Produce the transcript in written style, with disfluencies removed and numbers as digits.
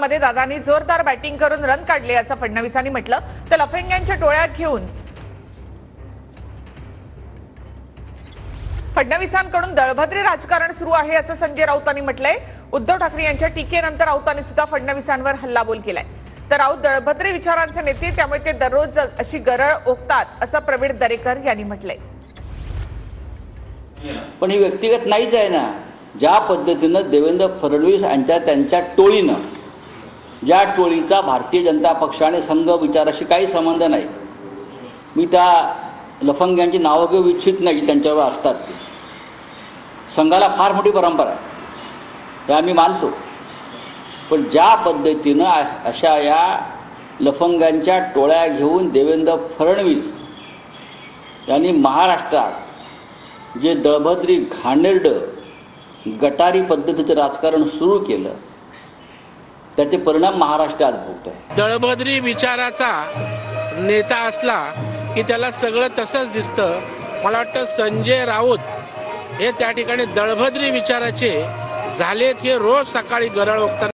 मध्ये दादांनी जोरदार बॅटिंग करून रन काढले असं फडणवीसांनी म्हटलं। तर लफंग्यांच्या टोळ्या घेऊन फडणवीसांकडून दळभद्री राजकारण सुरू आहे असं संजय राऊतांनी म्हटलंय। उद्धव ठाकरे यांच्या टीकेनंतर राऊतांनी सुद्धा फडणवीसांवर हल्लाबोल केलाय। तर राऊत दळभद्री विचारांचे नेते, त्यामुळे ते दररोज अशी गरळ ओकतात असं प्रवीण दरेकर यांनी म्हटलंय। पण ही व्यक्तिगत नाहीच आहे ना। ज्या पद्धतीनं देवेंद्र फडणवीस यांच्या त्यांच्या टोळीनं, ज्या टोळीचा भारतीय जनता पक्ष आणि संघ विचाराशी काही संबंध नाही, मी त्या लफंग्यांची नावं घेऊ इच्छित नाही की त्यांच्यावर असतात ते। संघाला फार मोठी परंपरा आहे, हे आम्ही मानतो, पण ज्या पद्धतीनं अशा या लफंग्यांच्या टोळ्या घेऊन देवेंद्र फडणवीस यांनी महाराष्ट्रात जे दळभद्री घाणेरडं गटारी पद्धतीचं राजकारण सुरू केलं, त्याचे परिणाम महाराष्ट्र आज भोगत आहे। दळभद्री विचाराचा नेता असला की त्याला सगळं तसंच दिसतं। मला वाटतं संजय राऊत हे त्या ठिकाणी दळभद्री विचाराचे झालेत, हे रोज सकाळी गरळ ओकतात।